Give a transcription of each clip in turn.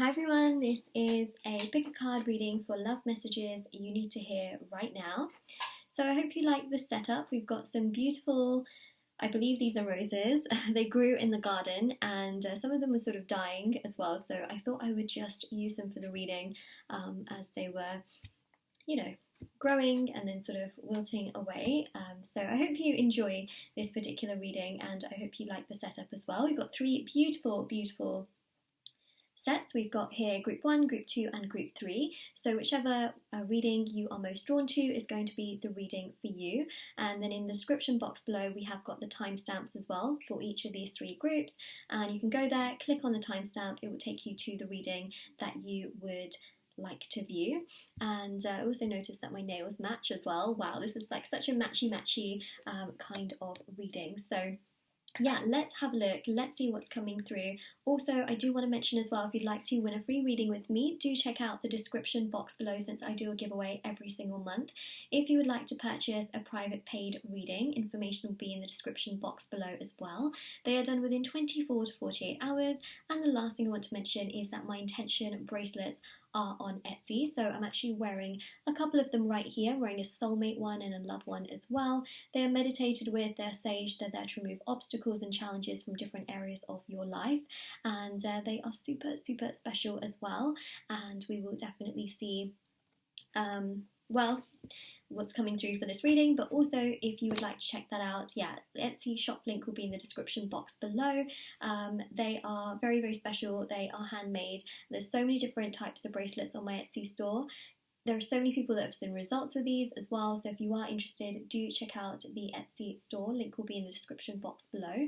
Hi everyone, this is a pick a card reading for love messages you need to hear right now. So I hope you like this setup. We've got some beautiful, I believe these are roses. They grew in the garden and some of them were sort of dying as well. So I thought I would just use them for the reading as they were, growing and then sort of wilting away. So I hope you enjoy this particular reading and I hope you like the setup as well. We've got three beautiful sets. We've got here group 1, group 2 and group 3, so whichever reading you are most drawn to is going to be the reading for you. And then in the description box below we have got the timestamps as well for each of these three groups, and you can go there, click on the timestamp, it will take you to the reading that you would like to view. And I also noticed that my nails match as well. Wow, this is like such a matchy kind of reading. So yeah, let's have a look. Let's see what's coming through. Also, I do want to mention as well, if you'd like to win a free reading with me, do check out the description box below since I do a giveaway every single month. If you would like to purchase a private paid reading, information will be in the description box below as well. They are done within 24 to 48 hours. And the last thing I want to mention is that my intention bracelets are on Etsy, so I'm actually wearing a couple of them right here. I'm wearing a Soulmate one and a Love one as well. They are meditated with, they're sage, they're there to remove obstacles and challenges from different areas of your life, and they are super special as well. And we will definitely see what's coming through for this reading, but also if you would like to check that out, yeah, the Etsy shop link will be in the description box below. They are very special. They are handmade. There's so many different types of bracelets on my Etsy store. There are so many people that have seen results with these as well, so if you are interested, do check out the Etsy store. Link will be in the description box below.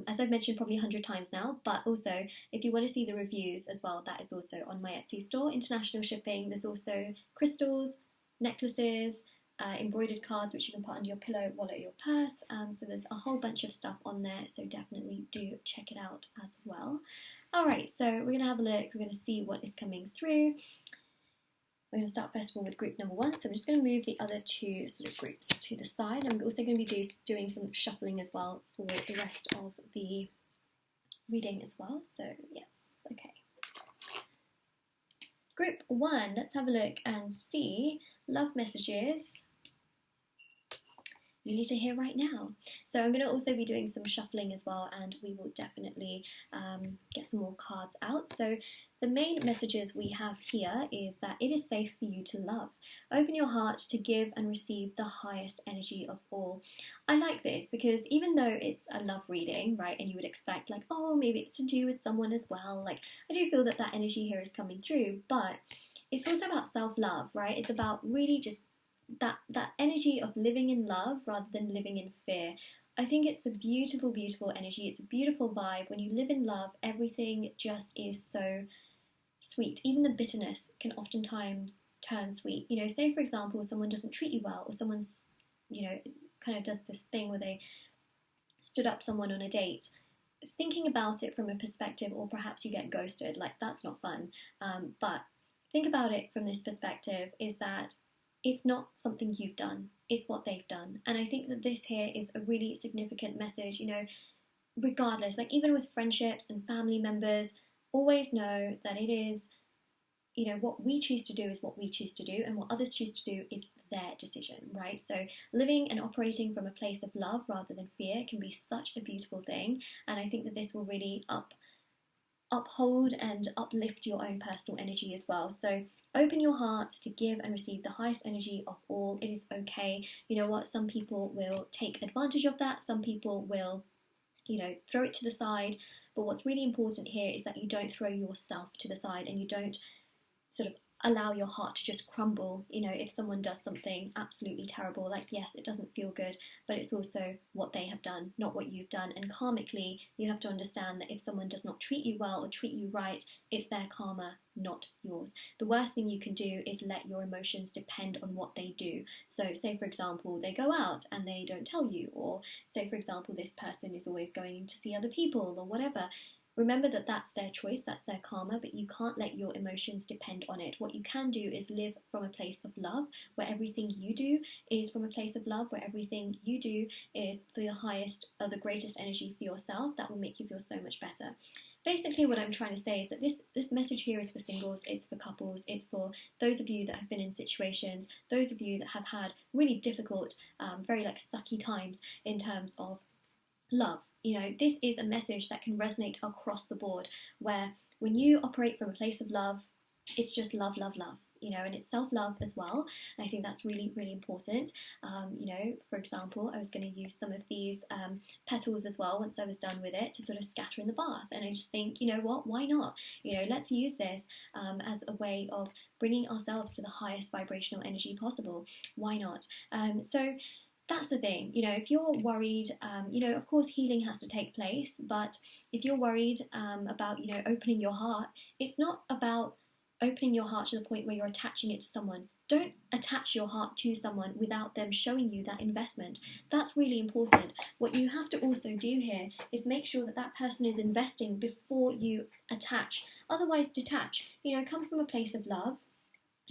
As I've mentioned probably 100 times now, but also if you want to see the reviews as well, that is also on my Etsy store. International shipping. There's also crystals, necklaces, embroidered cards which you can put under your pillow, wallet, or your purse. So there's a whole bunch of stuff on there, so definitely do check it out as well. Alright, so we're going to have a look, we're going to see what is coming through. We're going to start first of all with group number 1, so I'm just going to move the other two sort of groups to the side. I'm also going to be doing some shuffling as well for the rest of the reading as well, so yes, okay. Group 1, let's have a look and see love messages you need to hear right now. So I'm going to also be doing some shuffling as well, and we will definitely get some more cards out. So the main messages we have here is that it is safe for you to love. Open your heart to give and receive the highest energy of all. I like this because even though it's a love reading, right, and you would expect like, oh, maybe it's to do with someone as well, like I do feel that energy here is coming through, but it's also about self-love, right? It's about really just that energy of living in love rather than living in fear. I think it's a beautiful energy. It's a beautiful vibe. When you live in love, everything just is so sweet. Even the bitterness can oftentimes turn sweet. You know, say for example, someone doesn't treat you well, or someone's, kind of does this thing where they stood up someone on a date. Thinking about it from a perspective, or perhaps you get ghosted, like that's not fun. But think about it from this perspective, is that it's not something you've done, it's what they've done. And I think that this here is a really significant message, regardless, like even with friendships and family members, always know that it is, what we choose to do is what we choose to do, and what others choose to do is their decision, right? So living and operating from a place of love rather than fear can be such a beautiful thing, and I think that this will really uphold and uplift your own personal energy as well. So open your heart to give and receive the highest energy of all. It is okay. You know what? Some people will take advantage of that. Some people will, throw it to the side. But what's really important here is that you don't throw yourself to the side, and you don't sort of allow your heart to just crumble. If someone does something absolutely terrible, like yes, it doesn't feel good, but it's also what they have done, not what you've done. And karmically, you have to understand that if someone does not treat you well or treat you right, it's their karma, not yours. The worst thing you can do is let your emotions depend on what they do. So say for example, they go out and they don't tell you, or say for example, this person is always going to see other people or whatever. Remember that that's their choice, that's their karma, but you can't let your emotions depend on it. What you can do is live from a place of love, where everything you do is from a place of love, where everything you do is for the highest or the greatest energy for yourself. That will make you feel so much better. basically what I'm trying to say is that this message here is for singles, it's for couples, it's for those of you that have been in situations, those of you that have had really difficult, very like sucky times in terms of love. You know, this is a message that can resonate across the board, where when you operate from a place of love, it's just love, love, love. You know, and it's self-love as well. And I think that's really, really important. You know, for example, I was going to use some of these petals as well once I was done with it to sort of scatter in the bath. And I just think, you know what, why not? You know, let's use this as a way of bringing ourselves to the highest vibrational energy possible. Why not? So that's the thing, you know, if you're worried, you know, of course healing has to take place, but if you're worried about, you know, opening your heart, it's not about opening your heart to the point where you're attaching it to someone. Don't attach your heart to someone without them showing you that investment. That's really important. What you have to also do here is make sure that that person is investing before you attach. Otherwise, detach. You know, come from a place of love.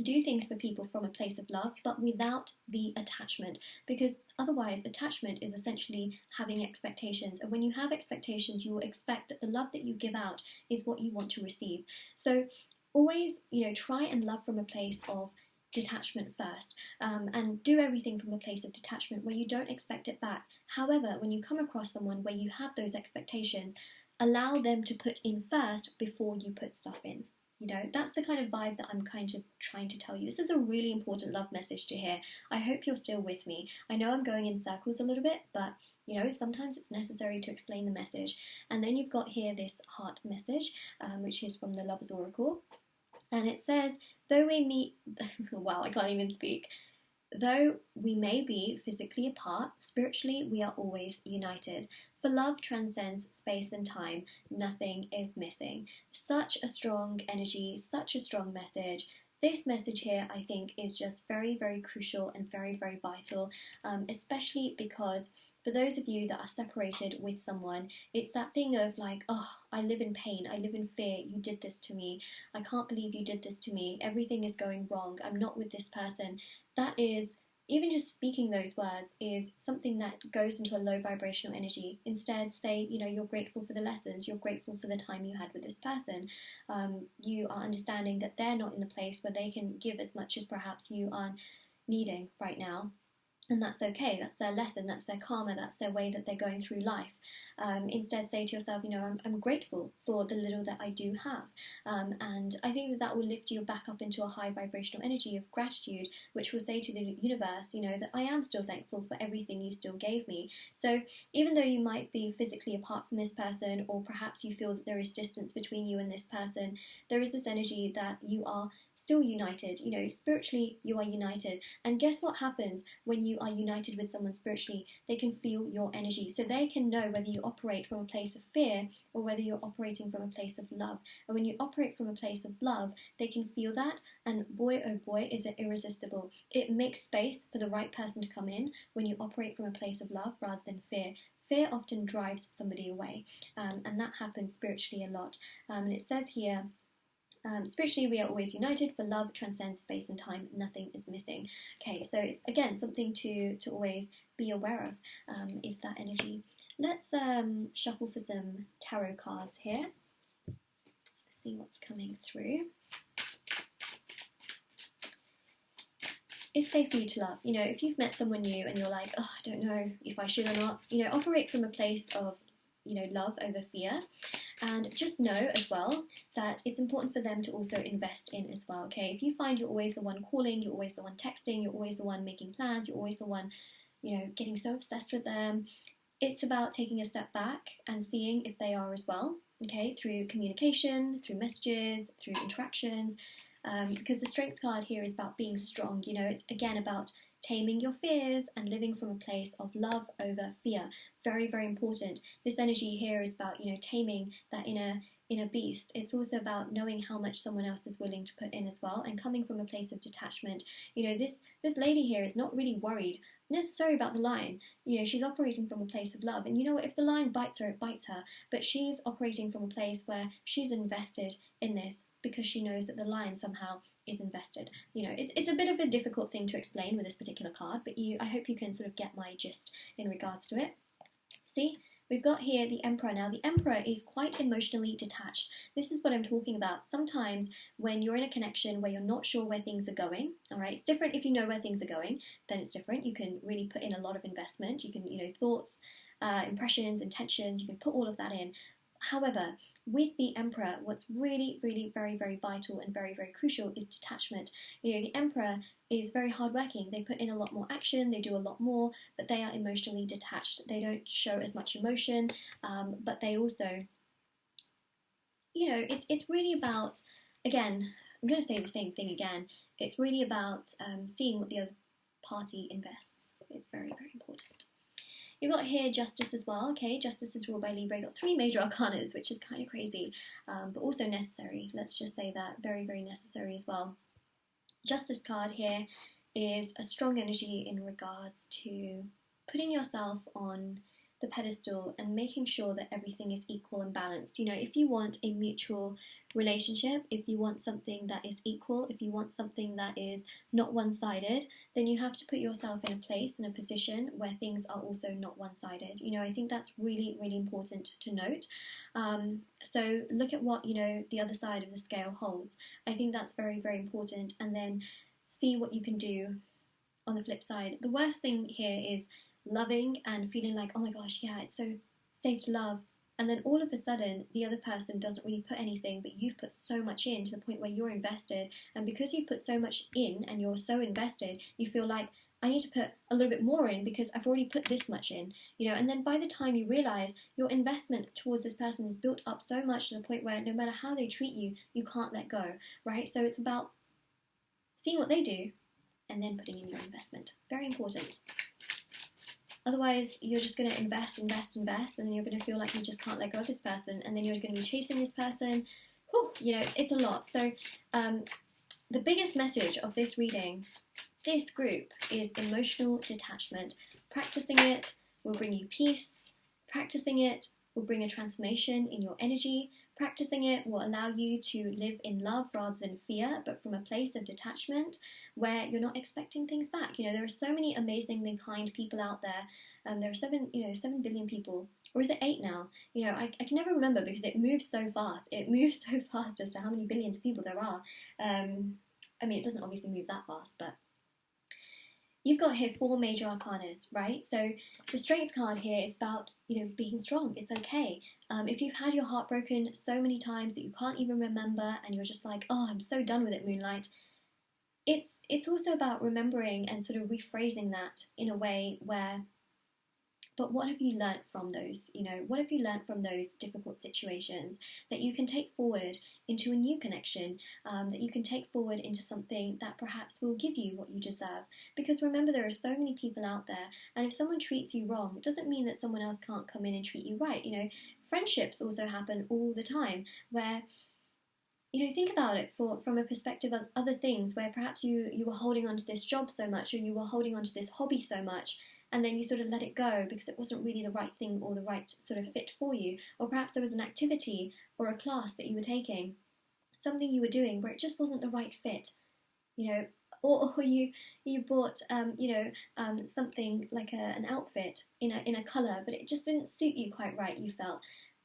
Do things for people from a place of love, but without the attachment, because otherwise attachment is essentially having expectations, and when you have expectations, you will expect that the love that you give out is what you want to receive. So always, you know, try and love from a place of detachment first, and do everything from a place of detachment where you don't expect it back. However, when you come across someone where you have those expectations, allow them to put in first before you put stuff in. You know, that's the kind of vibe that I'm kind of trying to tell you. This is a really important love message to hear. I hope you're still with me. I know I'm going in circles a little bit, but you know, sometimes it's necessary to explain the message. And then you've got here this heart message, which is from the Lover's Oracle. And it says, though we meet, wow, I can't even speak. Though we may be physically apart, spiritually we are always united. For love transcends space and time, nothing is missing. Such a strong energy, such a strong message. This message here, I think, is just very, very crucial and very, very vital, especially because for those of you that are separated with someone, it's that thing of like, oh, I live in pain, I live in fear, you did this to me, I can't believe you did this to me, everything is going wrong, I'm not with this person. That is, even just speaking those words is something that goes into a low vibrational energy. Instead, say, you know, you're grateful for the lessons, you're grateful for the time you had with this person. You are understanding that they're not in the place where they can give as much as perhaps you are needing right now. And that's okay, that's their lesson, that's their karma, that's their way that they're going through life. Instead, say to yourself, you know, I'm grateful for the little that I do have. And I think that will lift you back up into a high vibrational energy of gratitude, which will say to the universe, you know, that I am still thankful for everything you still gave me. So even though you might be physically apart from this person, or perhaps you feel that there is distance between you and this person, there is this energy that you are still united. You know, spiritually you are united. And guess what happens when you are united with someone spiritually? They can feel your energy, so they can know whether you operate from a place of fear or whether you're operating from a place of love. And when you operate from a place of love, they can feel that, and boy oh boy is it irresistible. It makes space for the right person to come in when you operate from a place of love rather than fear. Fear often drives somebody away, and that happens spiritually a lot. And it says here, spiritually we are always united, for love transcends space and time, nothing is missing. Okay, so it's again something to always be aware of, is that energy. Let's shuffle for some tarot cards here. See what's coming through. It's safe for you to love. You know, if you've met someone new and you're like, oh, I don't know if I should or not, you know, operate from a place of, you know, love over fear. And just know as well that it's important for them to also invest in as well, okay? If you find you're always the one calling, you're always the one texting, you're always the one making plans, you're always the one, you know, getting so obsessed with them, it's about taking a step back and seeing if they are as well, okay? Through communication, through messages, through interactions, because the Strength card here is about being strong. You know, it's again about taming your fears and living from a place of love over fear. Very, very important. This energy here is about, you know, taming that inner beast. It's also about knowing how much someone else is willing to put in as well, and coming from a place of detachment. You know, this lady here is not really worried necessarily about the lion. You know, she's operating from a place of love, and you know what, if the lion bites her, it bites her, but she's operating from a place where she's invested in this because she knows that the lion somehow is invested. You know, it's a bit of a difficult thing to explain with this particular card, but I hope you can sort of get my gist in regards to it. See, we've got here the Emperor. Now, the Emperor is quite emotionally detached. This is what I'm talking about. Sometimes when you're in a connection where you're not sure where things are going, all right, it's different if you know where things are going, then it's different. You can really put in a lot of investment. You can, thoughts, impressions, intentions, you can put all of that in. However, with the Emperor, what's really, really very, very vital and very, very crucial is detachment. The Emperor is very hardworking. They put in a lot more action, they do a lot more, but they are emotionally detached. They don't show as much emotion, but they also, it's really about, again, I'm going to say the same thing again, it's really about seeing what the other party invests. It's very, very important. You've got here Justice as well. Okay, Justice is ruled by Libra. You've got 3 major arcanas, which is kind of crazy, but also necessary. Let's just say that. Very, very necessary as well. Justice card here is a strong energy in regards to putting yourself on the pedestal and making sure that everything is equal and balanced. If you want a mutual relationship, if you want something that is equal, if you want something that is not one-sided, then you have to put yourself in a place, in a position where things are also not one-sided. I think that's really, really important to note. So look at what, the other side of the scale holds. I think that's very, very important, and then see what you can do on the flip side. The worst thing here is loving and feeling like, oh my gosh, yeah, it's so safe to love, and then all of a sudden the other person doesn't really put anything, but you've put so much in to the point where you're invested, and because you've put so much in and you're so invested, you feel like, I need to put a little bit more in because I've already put this much in, and then by the time you realize your investment towards this person is built up so much to the point where no matter how they treat you, you can't let go, right? So it's about seeing what they do and then putting in your investment. Very important. Otherwise, you're just going to invest, and then you're going to feel like you just can't let go of this person, and then you're going to be chasing this person. Whew, it's a lot. So the biggest message of this reading, this group, is emotional detachment. Practicing it will bring you peace. Practicing it will bring a transformation in your energy. Practicing it will allow you to live in love rather than fear, but from a place of detachment where you're not expecting things back. There are so many amazingly kind people out there. There are 7 billion people, or is it 8 now? I can never remember because it moves so fast. It moves so fast as to how many billions of people there are. It doesn't obviously move that fast, but you've got here 4 major arcanas, right? So the Strength card here is about, being strong. It's okay. If you've had your heart broken so many times that you can't even remember and you're just like, oh, I'm so done with it, Moonlight, it's also about remembering and sort of rephrasing that in a way where, but what have you learnt from those? What have you learnt from those difficult situations that you can take forward into a new connection, that you can take forward into something that perhaps will give you what you deserve? Because remember, there are so many people out there, and if someone treats you wrong, it doesn't mean that someone else can't come in and treat you right. Friendships also happen all the time where, think about it from a perspective of other things where perhaps you were holding on to this job so much, or you were holding on to this hobby so much, and then you sort of let it go because it wasn't really the right thing or the right sort of fit for you. Or perhaps there was an activity or a class that you were taking, something you were doing where it just wasn't the right fit, or you bought something like an outfit in a colour, but it just didn't suit you quite right, you felt.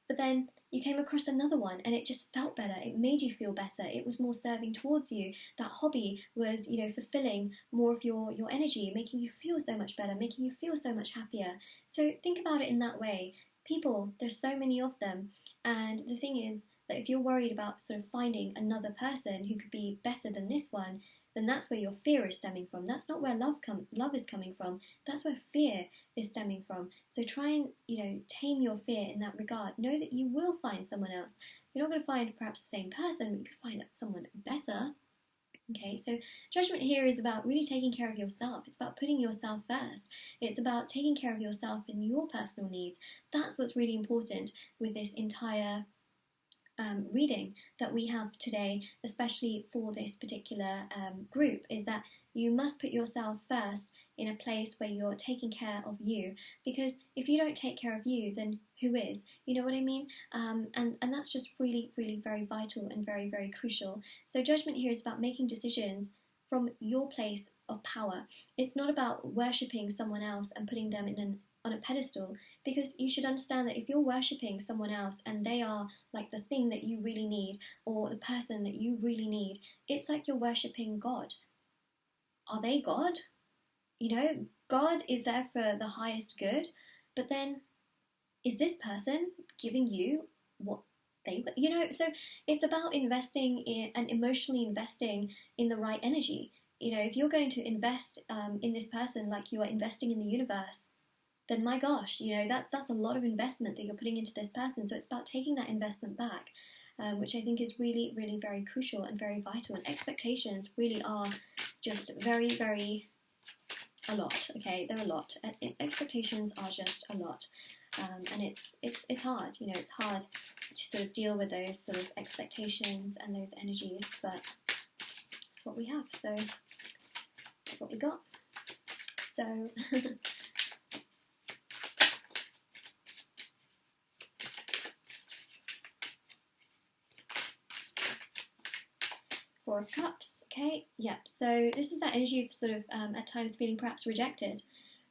But then you came across another one and it just felt better. It made you feel better. It was more serving towards you. That hobby was, fulfilling more of your energy, making you feel so much better, making you feel so much happier. So think about it in that way. People, there's so many of them. And the thing is that if you're worried about sort of finding another person who could be better than this one, then that's where your fear is stemming from. That's not where love is coming from. That's where fear is stemming from. So try and, tame your fear in that regard. Know that you will find someone else. You're not going to find perhaps the same person, but you could find someone better. Okay, so judgment here is about really taking care of yourself. It's about putting yourself first. It's about taking care of yourself and your personal needs. That's what's really important with this entire reading that we have today, especially for this particular group, is that you must put yourself first in a place where you're taking care of you, because if you don't take care of you, then who is? You know what I mean? And that's just really, really very vital and very, very crucial. So judgment here is about making decisions from your place of power. It's not about worshipping someone else and putting them in on a pedestal, because you should understand that if you're worshipping someone else and they are like the thing that you really need, or the person that you really need, it's like you're worshipping God. Are they God? You know, God is there for the highest good, but then is this person giving you what they, you know? So it's about investing in and emotionally investing in the right energy. You know, if you're going to invest in this person like you are investing in the universe, then my gosh, you know, that's a lot of investment that you're putting into this person. So it's about taking that investment back, which I think is really, really very crucial and very vital. And expectations really are just very, very a lot. Okay, they're a lot. Expectations are just a lot, and it's hard. You know, it's hard to sort of deal with those sort of expectations and those energies, but it's what we have. So that's what we got. So. Four of Cups, okay, yeah, so this is that energy of sort of at times feeling perhaps rejected.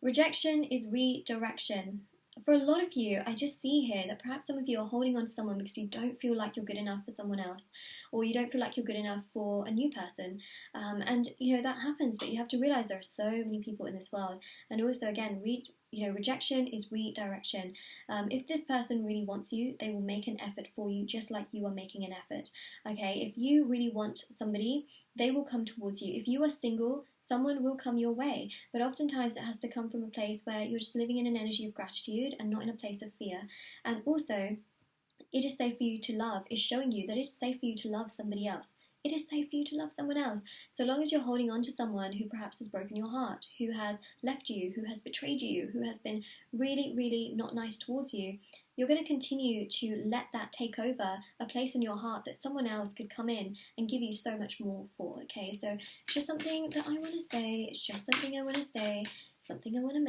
Rejection is redirection. For a lot of you, I just see here that perhaps some of you are holding on to someone because you don't feel like you're good enough for someone else, or you don't feel like you're good enough for a new person, and you know that happens, but you have to realize there are so many people in this world. And also, again, rejection is redirection. If this person really wants you, they will make an effort for you, just like you are making an effort. Okay, if you really want somebody, they will come towards you. If you are single, someone will come your way, but oftentimes it has to come from a place where you're just living in an energy of gratitude and not in a place of fear. And also, it is safe for you to love is showing you that it is safe for you to love somebody else. It is safe for you to love someone else. So long as you're holding on to someone who perhaps has broken your heart, who has left you, who has betrayed you, who has been really, really not nice towards you, you're going to continue to let that take over a place in your heart that someone else could come in and give you so much more for, okay? So it's just something that I want to say. It's just something I want to say. Something I want to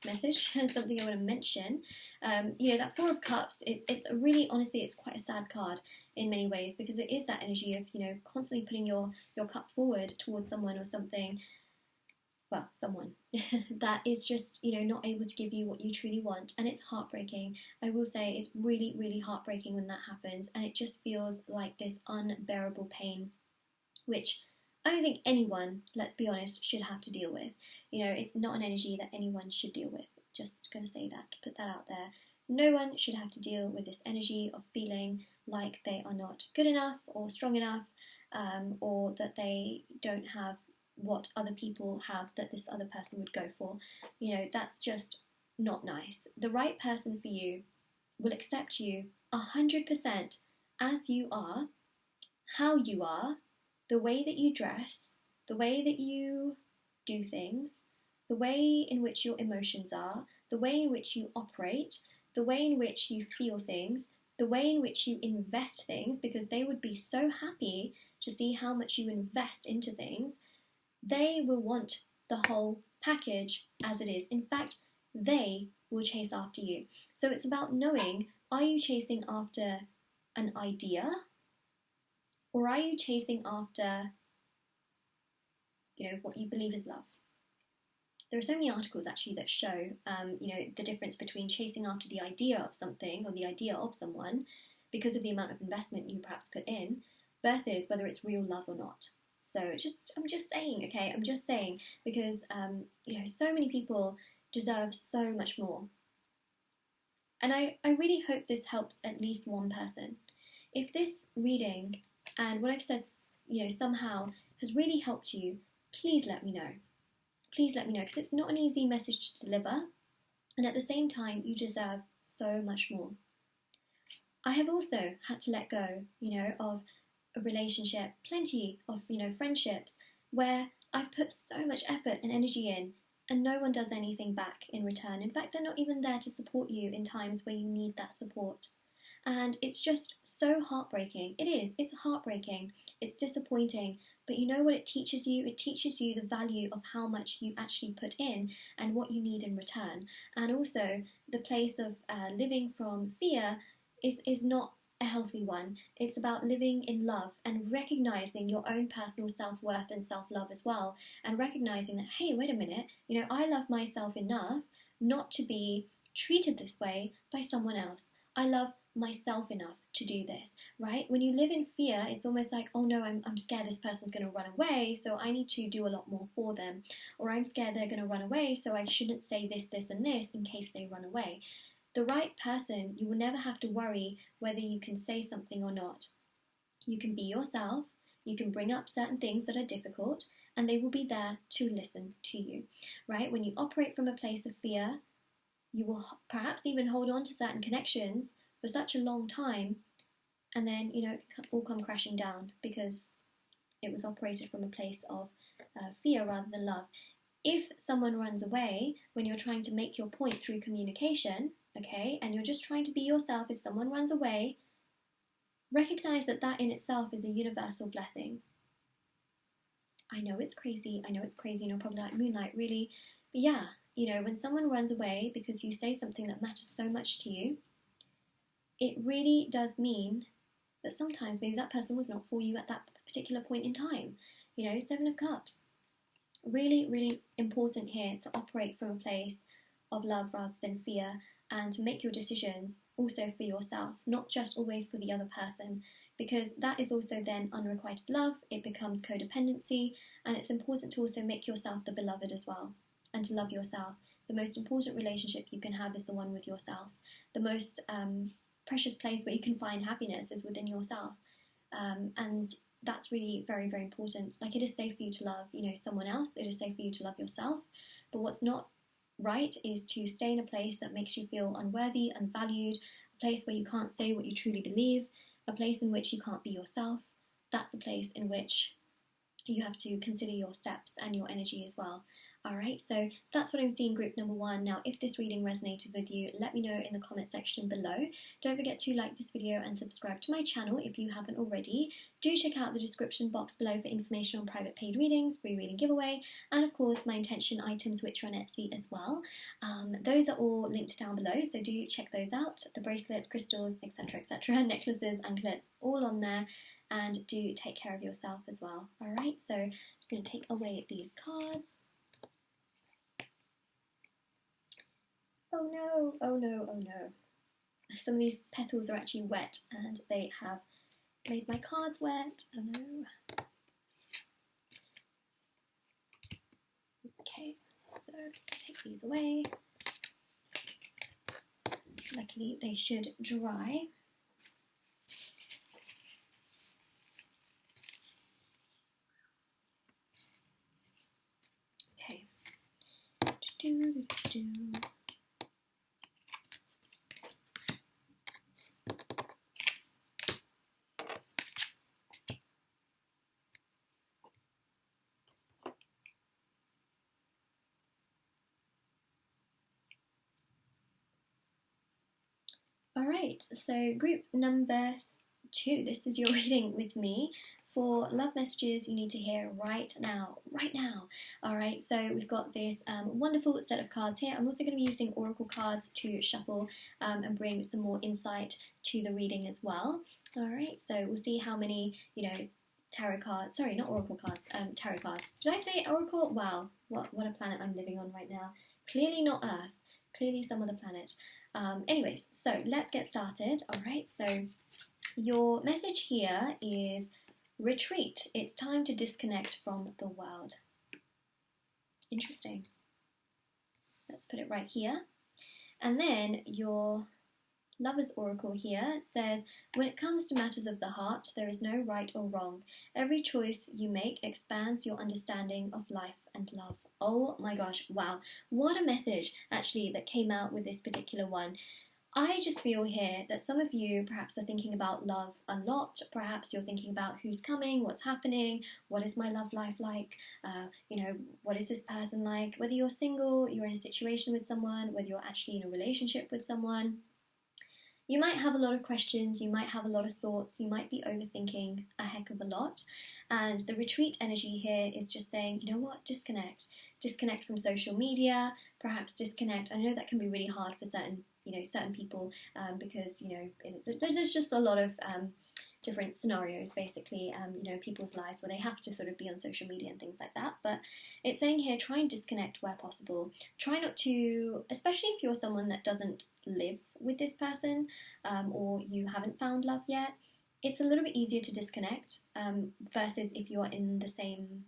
message, something I want to mention. You know, that Four of Cups, it's really, honestly, it's quite a sad card in many ways, because it is that energy of, you know, constantly putting your cup forward towards someone or something, well, someone that is just, you know, not able to give you what you truly want. And it's heartbreaking. I will say it's really, really heartbreaking when that happens, and it just feels like this unbearable pain, which I don't think anyone, let's be honest, should have to deal with. You know, it's not an energy that anyone should deal with. Just going to say that, put that out there. No one should have to deal with this energy of feeling like they are not good enough or strong enough, or that they don't have what other people have that this other person would go for. You know, that's just not nice. The right person for you will accept you 100% as you are, how you are, the way that you dress, the way that you do things, the way in which your emotions are, the way in which you operate, the way in which you feel things, the way in which you invest things, because they would be so happy to see how much you invest into things. They will want the whole package as it is. In fact, they will chase after you. So it's about knowing, are you chasing after an idea, or are you chasing after, you know, what you believe is love? There are so many articles actually that show, you know, the difference between chasing after the idea of something or the idea of someone because of the amount of investment you perhaps put in, versus whether it's real love or not. So I'm just saying, okay, I'm just saying, because, you know, so many people deserve so much more. And I really hope this helps at least one person. If this reading and what I've said, you know, somehow has really helped you, please let me know. Please let me know, because it's not an easy message to deliver, and at the same time, you deserve so much more. I have also had to let go, you know, of a relationship, plenty of, you know, friendships, where I've put so much effort and energy in, and no one does anything back in return. In fact, they're not even there to support you in times where you need that support. And it's just so heartbreaking. It is. It's heartbreaking. It's disappointing. But you know what it teaches you? It teaches you the value of how much you actually put in and what you need in return. And also, the place of living from fear is not a healthy one. It's about living in love and recognizing your own personal self-worth and self-love as well. And recognizing that, hey, wait a minute, you know, I love myself enough. not to be treated this way by someone else. I love myself enough to do this, right? When you live in fear, it's almost like, oh no, I'm scared this person's going to run away, so I need to do a lot more for them. Or I'm scared they're going to run away, so I shouldn't say this, this, and this in case they run away. The right person, you will never have to worry whether you can say something or not. You can be yourself, you can bring up certain things that are difficult, and they will be there to listen to you, right? When you operate from a place of fear, you will perhaps even hold on to certain connections for such a long time, and then, it can all come crashing down because it was operated from a place of fear rather than love. If someone runs away when you're trying to make your point through communication, okay, and you're just trying to be yourself, if someone runs away, recognize that that in itself is a universal blessing. I know it's crazy, probably like, Moonlight, really? But yeah, when someone runs away because you say something that matters so much to you, it really does mean that sometimes maybe that person was not for you at that particular point in time. Seven of Cups. Really, really important here to operate from a place of love rather than fear, and to make your decisions also for yourself, not just always for the other person, because that is also then unrequited love. It becomes codependency, and it's important to also make yourself the beloved as well, and to love yourself. The most important relationship you can have is the one with yourself. The most precious place where you can find happiness is within yourself, and that's really very, very important. Like, it is safe for you to love, someone else. It is safe for you to love yourself. But what's not right is to stay in a place that makes you feel unworthy, unvalued, a place where you can't say what you truly believe, a place in which you can't be yourself. That's a place in which you have to consider your steps and your energy as well. Alright, so that's what I'm seeing, group number 1. Now, if this reading resonated with you, let me know in the comment section below. Don't forget to like this video and subscribe to my channel if you haven't already. Do check out the description box below for information on private paid readings, free reading giveaway, and of course my intention items, which are on Etsy as well. Those are all linked down below, so do check those out. The bracelets, crystals, etc, necklaces, anklets, all on there. And do take care of yourself as well. Alright, so I'm just going to take away these cards. Oh no, oh no, oh no. Some of these petals are actually wet and they have made my cards wet. Oh no. Okay, so let's take these away. Luckily they should dry. Okay. Alright, so group number 2, this is your reading with me. For love messages you need to hear right now, Alright, so we've got this wonderful set of cards here. I'm also going to be using oracle cards to shuffle and bring some more insight to the reading as well. Alright, so we'll see how many, tarot cards, sorry, not oracle cards, tarot cards. Did I say oracle? Wow, what a planet I'm living on right now. Clearly not Earth, clearly some other planet. Anyways, so let's get started. Alright, so your message here is retreat. It's time to disconnect from the world. Interesting. Let's put it right here. And then your Lover's Oracle here says, when it comes to matters of the heart, there is no right or wrong. Every choice you make expands your understanding of life and love. Oh my gosh, wow. What a message, actually, that came out with this particular one. I just feel here that some of you perhaps are thinking about love a lot. Perhaps you're thinking about who's coming, what's happening, what is my love life like, what is this person like? Whether you're single, you're in a situation with someone, whether you're actually in a relationship with someone. You might have a lot of questions, you might have a lot of thoughts, you might be overthinking a heck of a lot. And the retreat energy here is just saying, you know what, disconnect. Disconnect from social media, perhaps disconnect. I know that can be really hard for certain people because, there's just a lot of different scenarios, basically, people's lives where they have to sort of be on social media and things like that. But it's saying here, try and disconnect where possible. Try not to, especially if you're someone that doesn't live with this person, or you haven't found love yet, it's a little bit easier to disconnect, versus if you're in the same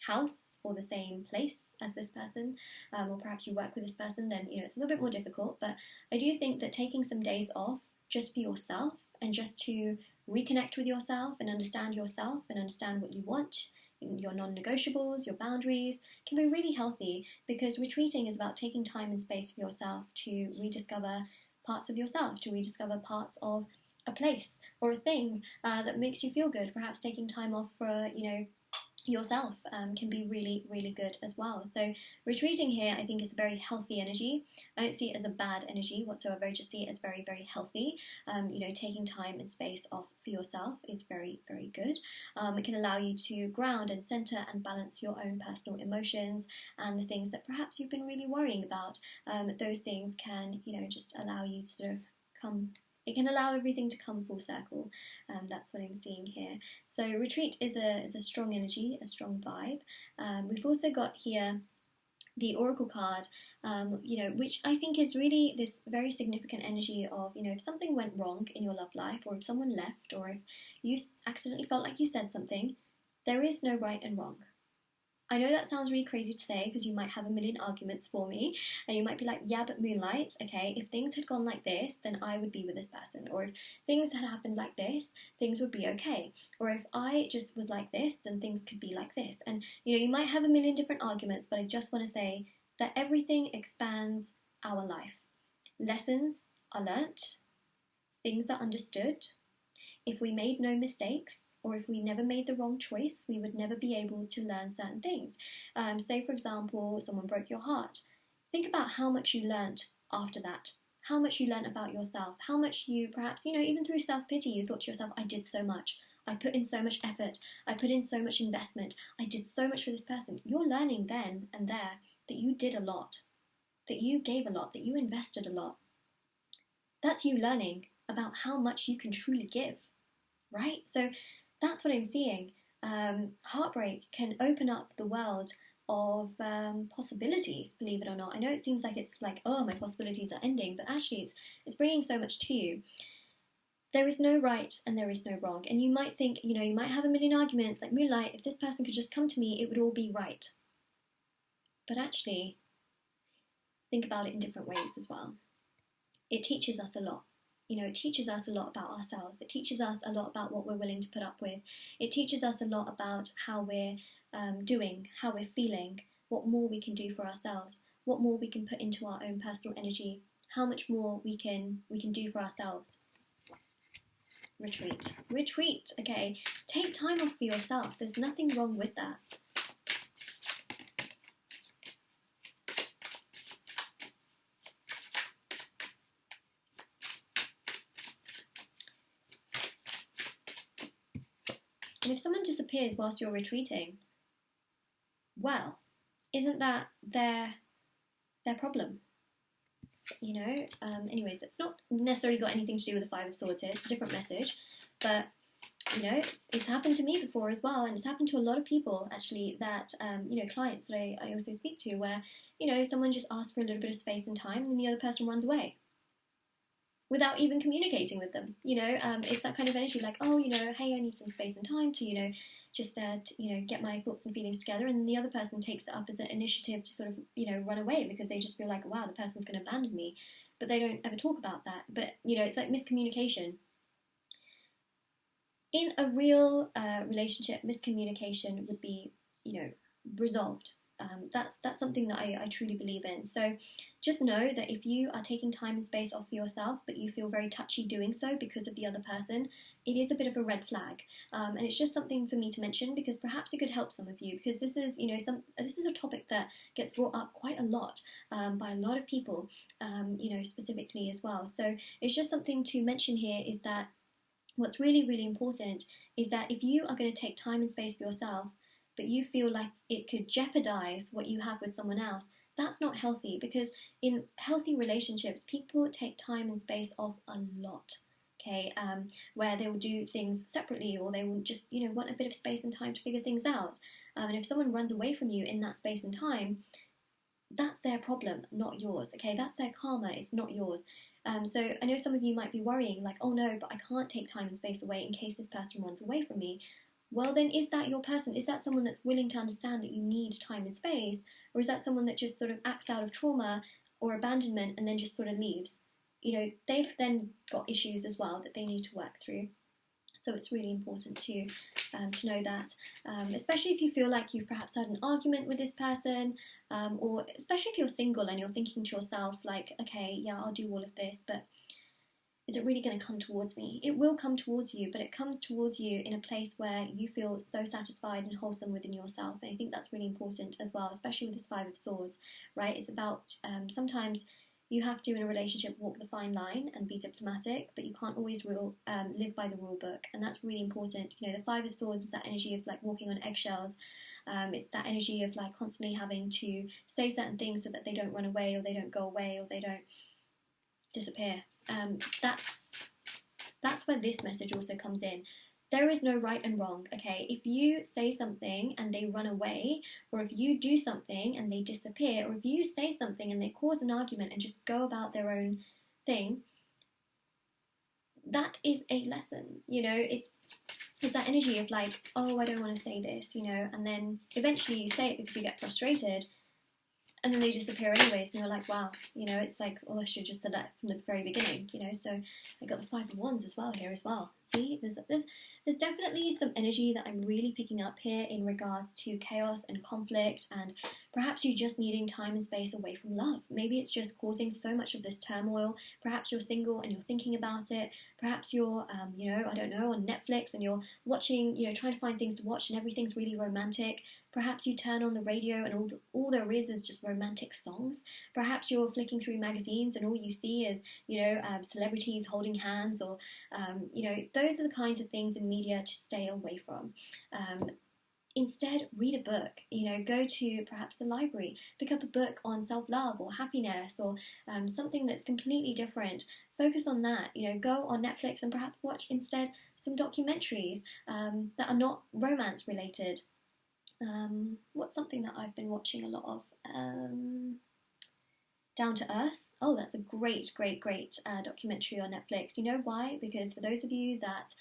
house or the same place as this person, or perhaps you work with this person, then it's a little bit more difficult. But I do think that taking some days off just for yourself and just to reconnect with yourself and understand what you want, your non-negotiables, your boundaries, can be really healthy, because retreating is about taking time and space for yourself to rediscover parts of yourself, to rediscover parts of a place or a thing that makes you feel good. Perhaps taking time off for, yourself can be really, really good as well. So retreating here, I think, is a very healthy energy. I don't see it as a bad energy whatsoever. I just see it as very, very healthy. Taking time and space off for yourself is very, very good. It can allow you to ground and center and balance your own personal emotions and the things that perhaps you've been really worrying about. Those things can, just allow you to sort of come. It can allow everything to come full circle. That's what I'm seeing here. So retreat is a strong energy, a strong vibe. We've also got here the Oracle card, which I think is really this very significant energy of, if something went wrong in your love life, or if someone left, or if you accidentally felt like you said something, there is no right and wrong. I know that sounds really crazy to say, because you might have a million arguments for me, and you might be like, yeah, but Moonlight, okay, if things had gone like this, then I would be with this person. Or if things had happened like this, things would be okay. Or if I just was like this, then things could be like this. And, you might have a million different arguments, but I just want to say that everything expands our life. Lessons are learnt, things are understood. If we made no mistakes, or if we never made the wrong choice, we would never be able to learn certain things. Say, for example, someone broke your heart. Think about how much you learnt after that, how much you learnt about yourself, how much you perhaps, even through self-pity, you thought to yourself, I did so much. I put in so much effort. I put in so much investment. I did so much for this person. You're learning then and there that you did a lot, that you gave a lot, that you invested a lot. That's you learning about how much you can truly give, right? So that's what I'm seeing. Heartbreak can open up the world of possibilities, believe it or not. I know it seems like it's like, oh, my possibilities are ending, but actually it's bringing so much to you. There is no right and there is no wrong. And you might think, you might have a million arguments, like, Moonlight, if this person could just come to me, it would all be right. But actually, think about it in different ways as well. It teaches us a lot. It teaches us a lot about ourselves. It teaches us a lot about what we're willing to put up with. It teaches us a lot about how we're doing, how we're feeling, what more we can do for ourselves, what more we can put into our own personal energy, how much more we can do for ourselves. Retreat, okay. Take time off for yourself. There's nothing wrong with that. And if someone disappears whilst you're retreating, well, isn't that their problem? Anyways, it's not necessarily got anything to do with the Five of Swords here. It's a different message, but it's happened to me before as well, and it's happened to a lot of people actually. That clients that I also speak to, where someone just asks for a little bit of space and time, and the other person runs away without even communicating with them. It's that kind of energy, like, oh, hey, I need some space and time to, just get my thoughts and feelings together, and then the other person takes it up as an initiative to sort of, run away, because they just feel like, wow, the person's going to abandon me, but they don't ever talk about that. But, it's like miscommunication. In a real relationship, miscommunication would be, resolved. That's something that I truly believe in. So just know that if you are taking time and space off for yourself, but you feel very touchy doing so because of the other person, it is a bit of a red flag. And it's just something for me to mention, because perhaps it could help some of you, because this is, this is a topic that gets brought up quite a lot by a lot of people, specifically as well. So it's just something to mention here, is that what's really, really important is that if you are going to take time and space for yourself, but you feel like it could jeopardize what you have with someone else, that's not healthy. Because in healthy relationships, people take time and space off a lot. okay, where they will do things separately, or they will just, want a bit of space and time to figure things out. And if someone runs away from you in that space and time, that's their problem, not yours, okay? That's their karma, it's not yours. So I know some of you might be worrying, like, oh no, but I can't take time and space away in case this person runs away from me. Well, then is that your person? Is that someone that's willing to understand that you need time and space? Or is that someone that just sort of acts out of trauma or abandonment and then just sort of leaves? They've then got issues as well that they need to work through. So it's really important to know that, especially if you feel like you've perhaps had an argument with this person, or especially if you're single and you're thinking to yourself, like, okay, yeah, I'll do all of this, but is it really going to come towards me? It will come towards you, but it comes towards you in a place where you feel so satisfied and wholesome within yourself. And I think that's really important as well, especially with this Five of Swords, right? It's about sometimes you have to, in a relationship, walk the fine line and be diplomatic, but you can't always live by the rule book, and that's really important. The Five of Swords is that energy of like walking on eggshells. It's that energy of like constantly having to say certain things so that they don't run away, or they don't go away, or they don't disappear. That's where this message also comes in. There is no right and wrong, okay? If you say something and they run away, or if you do something and they disappear, or if you say something and they cause an argument and just go about their own thing, that is a lesson, It's that energy of like, oh, I don't want to say this, and then eventually you say it because you get frustrated, and then they disappear anyways, and you're like, wow, it's like, oh, I should have just said that from the very beginning, so I got the Five of Wands as well here as well. See, there's definitely some energy that I'm really picking up here in regards to chaos and conflict, and perhaps you just needing time and space away from love. Maybe it's just causing so much of this turmoil. Perhaps you're single and you're thinking about it. Perhaps you're, I don't know, on Netflix and you're watching, trying to find things to watch and everything's really romantic. Perhaps you turn on the radio and all there is just romantic songs. Perhaps you're flicking through magazines and all you see is, celebrities holding hands, or, those are the kinds of things in media to stay away from. Instead, read a book, go to perhaps the library, pick up a book on self-love or happiness, or something that's completely different. Focus on that, go on Netflix and perhaps watch instead some documentaries that are not romance related. What's something that I've been watching a lot of? Down to Earth. Oh, that's a great documentary on Netflix. You know why? Because for those of you that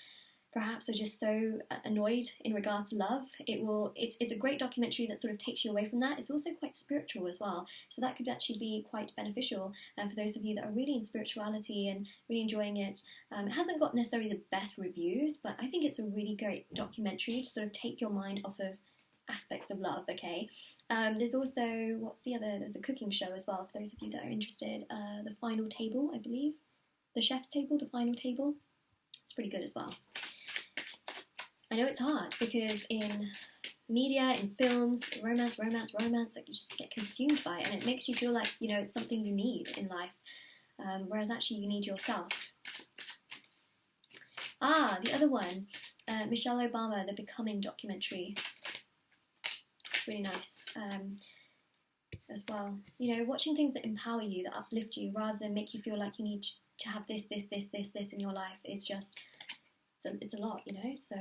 perhaps are just so annoyed in regards to love, it's a great documentary that sort of takes you away from that. It's also quite spiritual as well, so that could actually be quite beneficial for those of you that are really in spirituality and really enjoying it. It hasn't got necessarily the best reviews, but I think it's a really great documentary to sort of take your mind off of aspects of love, okay? There's also, there's a cooking show as well, for those of you that are interested. The Final Table, I believe. The Chef's Table, The Final Table. It's pretty good as well. I know it's hard, because in media, in films, romance, like you just get consumed by it, and it makes you feel like, it's something you need in life, whereas actually you need yourself. The other one, Michelle Obama, the Becoming documentary. Really nice as well. Watching things that empower you, that uplift you, rather than make you feel like you need to have this in your life is just, it's a lot, So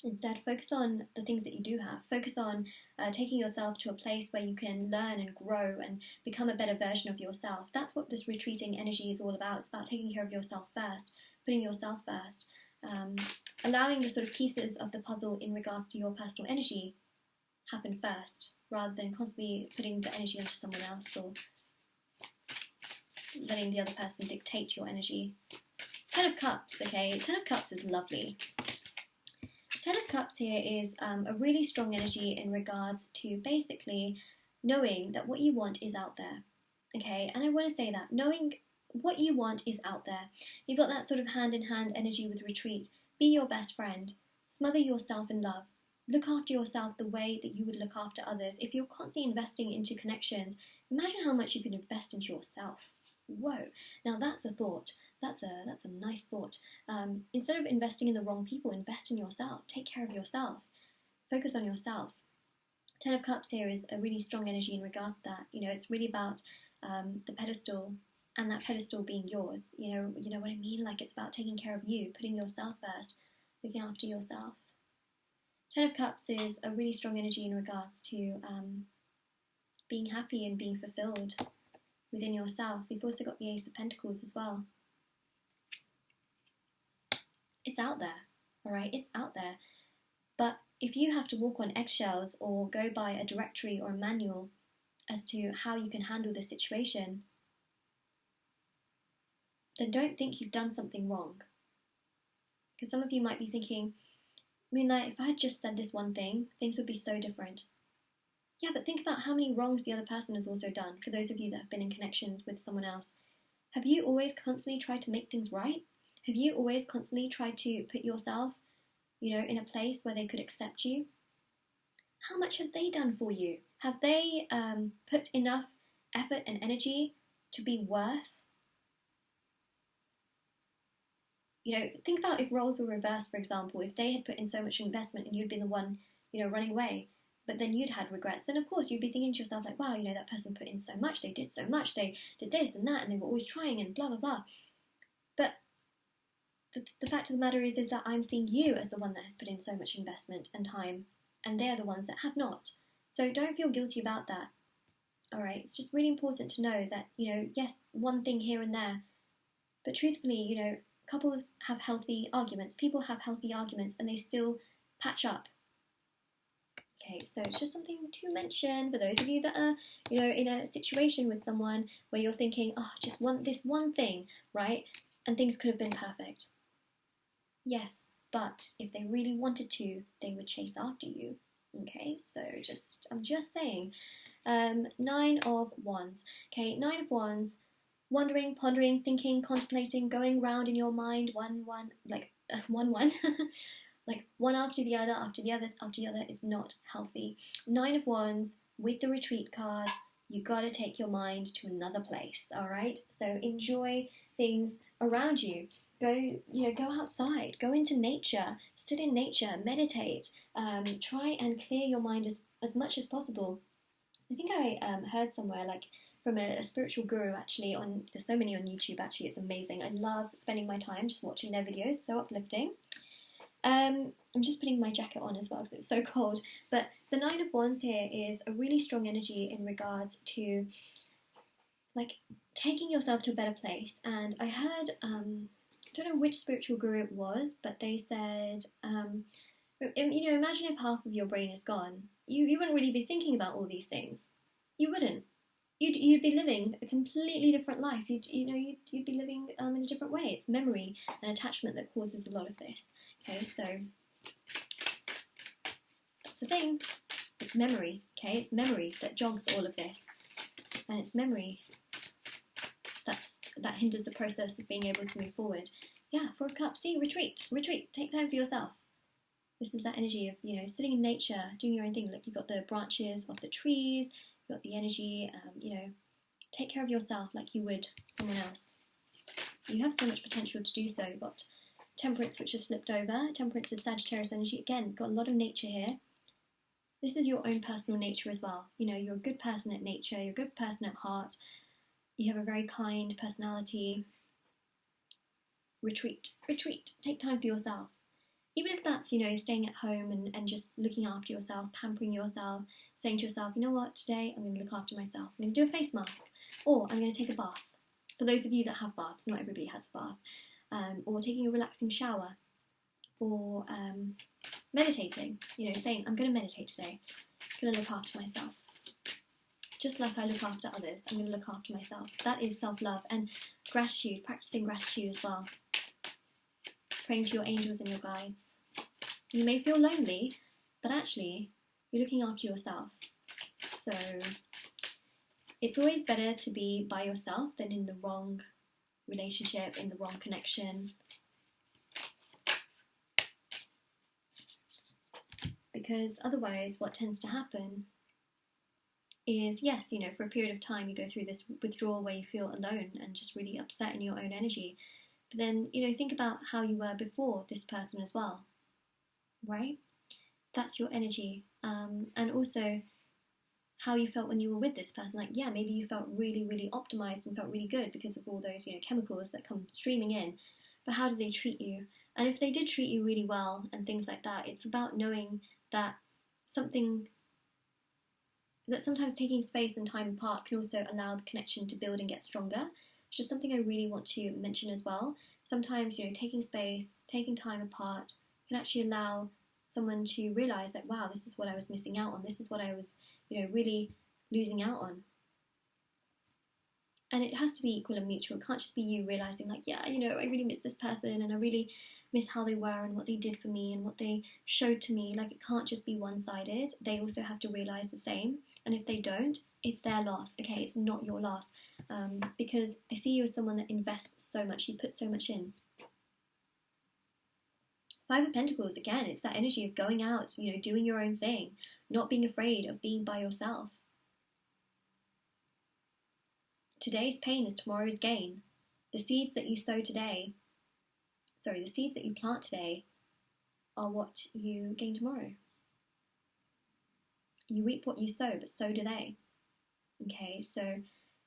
instead, focus on the things that you do have. Focus on taking yourself to a place where you can learn and grow and become a better version of yourself. That's what this retreating energy is all about. It's about taking care of yourself first, putting yourself first, allowing the sort of pieces of the puzzle in regards to your personal energy happen first, rather than constantly putting the energy onto someone else or letting the other person dictate your energy. 10 of Cups, okay? 10 of Cups is lovely. 10 of Cups here is a really strong energy in regards to basically knowing that what you want is out there, okay? And I want to say that, knowing what you want is out there. You've got that sort of hand-in-hand energy with retreat. Be your best friend. Smother yourself in love. Look after yourself the way that you would look after others. If you're constantly investing into connections, imagine how much you can invest into yourself. Whoa. Now that's a thought. That's a nice thought. Instead of investing in the wrong people, invest in yourself. Take care of yourself. Focus on yourself. 10 of Cups here is a really strong energy in regards to that. It's really about the pedestal and that pedestal being yours. You know what I mean? Like, it's about taking care of you, putting yourself first, looking after yourself. Ten of Cups is a really strong energy in regards to being happy and being fulfilled within yourself. We've also got the Ace of Pentacles as well. It's out there, all right? It's out there. But if you have to walk on eggshells or go by a directory or a manual as to how you can handle this situation, then don't think you've done something wrong. Because some of you might be thinking, Moonlight, if I had just said this one thing, things would be so different. Yeah, but think about how many wrongs the other person has also done. For those of you that have been in connections with someone else, have you always constantly tried to make things right? Have you always constantly tried to put yourself, in a place where they could accept you? How much have they done for you? Have they put enough effort and energy to be worth? Think about if roles were reversed, for example, if they had put in so much investment and you'd been the one, running away, but then you'd had regrets, then of course you'd be thinking to yourself like, wow, that person put in so much, they did so much, they did this and that, and they were always trying and blah, blah, blah. But the fact of the matter is that I'm seeing you as the one that has put in so much investment and time, and they're the ones that have not. So don't feel guilty about that. All right, it's just really important to know that, yes, one thing here and there, but truthfully, couples have healthy arguments. People have healthy arguments and they still patch up. Okay, so it's just something to mention for those of you that are, in a situation with someone where you're thinking, oh, just want this one thing, right? And things could have been perfect. Yes, but if they really wanted to, they would chase after you. Okay, so I'm just saying. 9 of Wands. Okay, 9 of Wands. Wondering, pondering, thinking, contemplating, going round in your mind, one, like one after the other, after the other is not healthy. 9 of Wands with the retreat card, you gotta take your mind to another place, all right? So enjoy things around you. Go outside, go into nature, sit in nature, meditate, try and clear your mind as much as possible. I think I heard somewhere, like, from a spiritual guru, actually, there's so many on YouTube, actually, it's amazing. I love spending my time just watching their videos, so uplifting. I'm just putting my jacket on as well because it's so cold, but the 9 of Wands here is a really strong energy in regards to, like, taking yourself to a better place. And I heard, I don't know which spiritual guru it was, but they said, imagine if half of your brain is gone. You wouldn't really be thinking about all these things. You wouldn't. You'd be living a completely different life. You'd be living in a different way. It's memory and attachment that causes a lot of this. Okay, so that's the thing. It's memory. Okay, it's memory that jogs all of this, and it's memory that hinders the process of being able to move forward. Yeah, 4 of Cups. See, retreat. Take time for yourself. This is that energy of sitting in nature, doing your own thing. Like, you've got the branches of the trees. You've got the energy, take care of yourself like you would someone else. You have so much potential to do so. You've got Temperance, which has flipped over. Temperance is Sagittarius energy. Again, got a lot of nature here. This is your own personal nature as well. You're a good person at nature. You're a good person at heart. You have a very kind personality. Retreat. Take time for yourself. Even if that's, staying at home and just looking after yourself, pampering yourself, saying to yourself, you know what, today I'm going to look after myself. I'm going to do a face mask, or I'm going to take a bath. For those of you that have baths, not everybody has a bath, or taking a relaxing shower, or meditating, saying, I'm going to meditate today. I'm going to look after myself. Just like I look after others, I'm going to look after myself. That is self-love. And gratitude, practicing gratitude as well. Praying to your angels and your guides. You may feel lonely, but actually, you're looking after yourself. So, it's always better to be by yourself than in the wrong relationship, in the wrong connection. Because otherwise, what tends to happen is, yes, for a period of time, you go through this withdrawal where you feel alone and just really upset in your own energy. But then, think about how you were before this person as well, right? That's your energy. And also, how you felt when you were with this person. Like, yeah, maybe you felt really, really optimized and felt really good because of all those, chemicals that come streaming in. But how did they treat you? And if they did treat you really well and things like that, it's about knowing that sometimes taking space and time apart can also allow the connection to build and get stronger. It's just something I really want to mention as well. Sometimes, taking space, taking time apart can actually allow someone to realize that, wow, this is what I was missing out on. This is what I was, really losing out on. And it has to be equal and mutual. It can't just be you realizing like, yeah, I really miss this person and I really miss how they were and what they did for me and what they showed to me. Like, it can't just be one-sided. They also have to realize the same. And if they don't, it's their loss, okay? It's not your loss. Because I see you as someone that invests so much. You put so much in. Five of Pentacles, again, it's that energy of going out, doing your own thing, not being afraid of being by yourself. Today's pain is tomorrow's gain. The seeds that you plant today are what you gain tomorrow. You reap what you sow, but so do they. Okay, so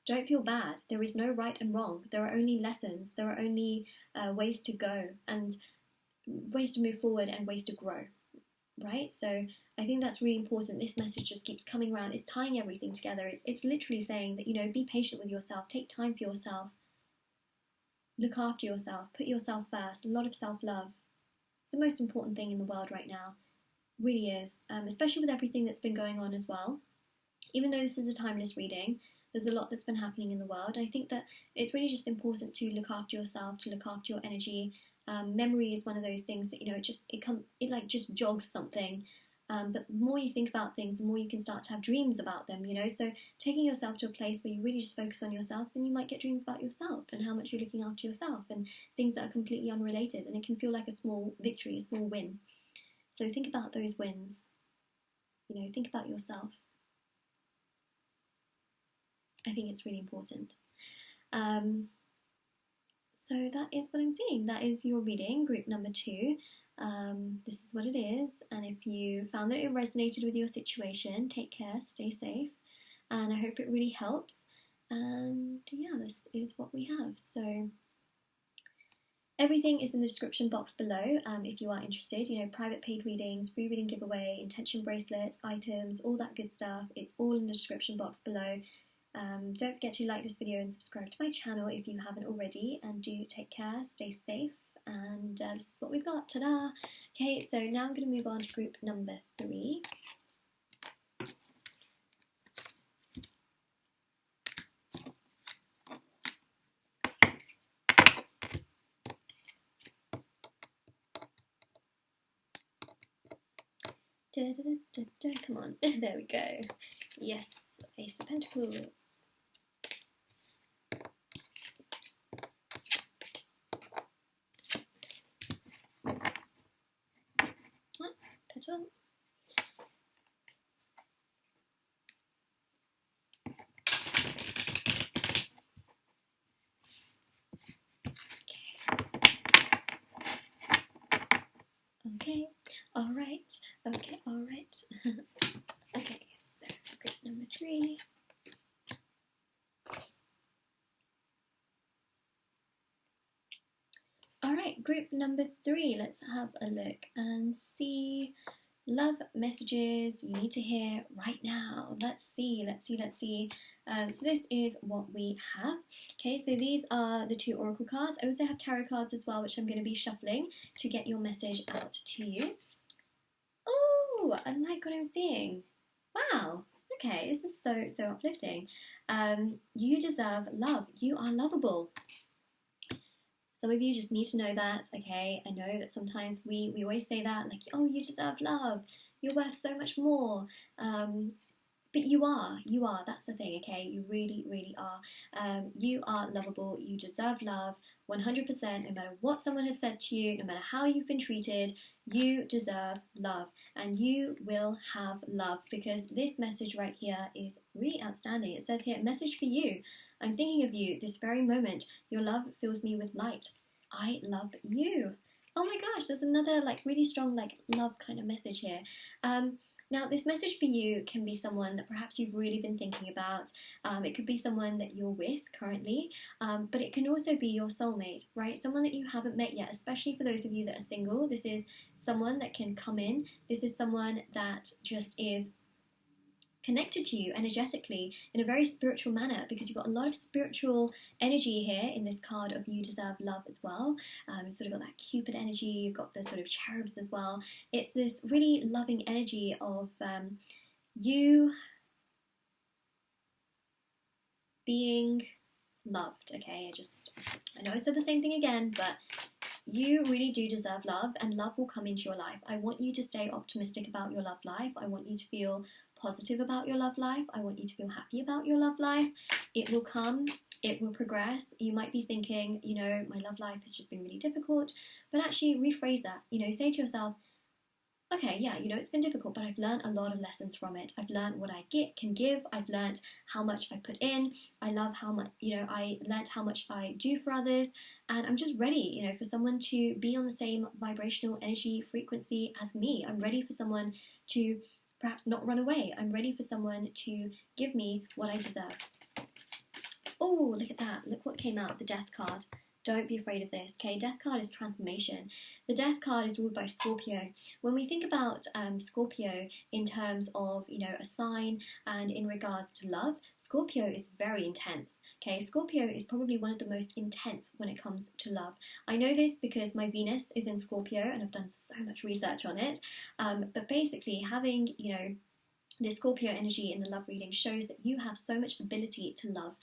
don't feel bad. There is no right and wrong. There are only lessons. There are only ways to go and ways to move forward and ways to grow, right? So I think that's really important. This message just keeps coming around. It's tying everything together. It's literally saying that, be patient with yourself. Take time for yourself. Look after yourself. Put yourself first. A lot of self-love. It's the most important thing in the world right now. Really is. Especially with everything that's been going on as well. Even though this is a timeless reading, there's a lot that's been happening in the world. I think that it's really just important to look after yourself, to look after your energy. Memory is one of those things that, it just jogs something. But the more you think about things, the more you can start to have dreams about them, So taking yourself to a place where you really just focus on yourself, then you might get dreams about yourself and how much you're looking after yourself and things that are completely unrelated. And it can feel like a small victory, a small win. So think about those wins. Think about yourself. I think it's really important. So that is what I'm seeing. That is your reading, group number 2. This is what it is. And if you found that it resonated with your situation, take care, stay safe. And I hope it really helps. And yeah, this is what we have. So everything is in the description box below if you are interested. Private paid readings, free reading giveaway, intention bracelets, items, all that good stuff. It's all in the description box below. Don't forget to like this video and subscribe to my channel if you haven't already. And do take care, stay safe. And this is what we've got. Ta-da! Okay, so now I'm going to move on to group number 3. Come on, there we go. Yes, Ace of Pentacles. Petal. Okay, alright, okay, alright. Okay, so group number 3. Alright, group number 3, let's have a look and see love messages you need to hear right now. Let's see. So this is what we have. Okay, so these are the 2 oracle cards. I also have tarot cards as well, which I'm going to be shuffling to get your message out to you. Oh, I like what I'm seeing. Wow. Okay, this is so uplifting. You deserve love. You are lovable. Some of you just need to know that, okay? I know that sometimes we always say that, like, oh, you deserve love. You're worth so much more. But you are, that's the thing, okay? You really, really are. You are lovable, you deserve love, 100%, no matter what someone has said to you, no matter how you've been treated, you deserve love. And you will have love, because this message right here is really outstanding. It says here, message for you. I'm thinking of you this very moment. Your love fills me with light. I love you. Oh my gosh, there's another really strong love kind of message here. Now, this message for you can be someone that perhaps you've really been thinking about. It could be someone that you're with currently, but it can also be your soulmate, right? Someone that you haven't met yet, especially for those of you that are single. This is someone that can come in. This is someone that just is connected to you energetically in a very spiritual manner, because you've got a lot of spiritual energy here in this card of you deserve love as well. You've sort of got that Cupid energy, you've got the sort of cherubs as well. It's this really loving energy of you being loved, okay? I know I said the same thing again, but you really do deserve love, and love will come into your life. I want you to stay optimistic about your love life. I want you to feel positive about your love life. I want you to feel happy about your love life. It will come, it will progress. You might be thinking, my love life has just been really difficult, but actually rephrase that. Say to yourself, okay, yeah, it's been difficult, but I've learned a lot of lessons from it. I've learned what I can give. I've learned how much I put in. I love how much, I learned how much I do for others. And I'm just ready, for someone to be on the same vibrational energy frequency as me. I'm ready for someone to perhaps not run away. I'm ready for someone to give me what I deserve. Oh, look at that. Look what came out, the Death card. Don't be afraid of this, okay? Death card is transformation. The Death card is ruled by Scorpio. When we think about Scorpio in terms of, a sign and in regards to love, Scorpio is very intense, okay? Scorpio is probably one of the most intense when it comes to love. I know this because my Venus is in Scorpio and I've done so much research on it. But basically having, the Scorpio energy in the love reading shows that you have so much ability to love.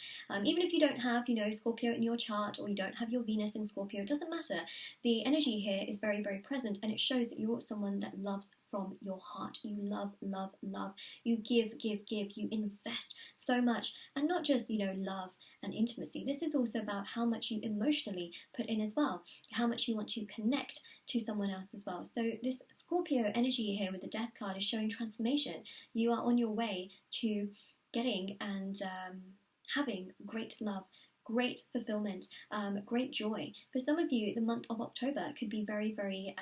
Even if you don't have, Scorpio in your chart, or you don't have your Venus in Scorpio, it doesn't matter. The energy here is very, very present, and it shows that you're someone that loves from your heart. You love, love, love. You give, give, give. You invest so much, and not just, love and intimacy. This is also about how much you emotionally put in as well, how much you want to connect to someone else as well. So this Scorpio energy here with the Death card is showing transformation. You are on your way to getting and having great love, great fulfillment, great joy. For some of you, the month of October could be very, very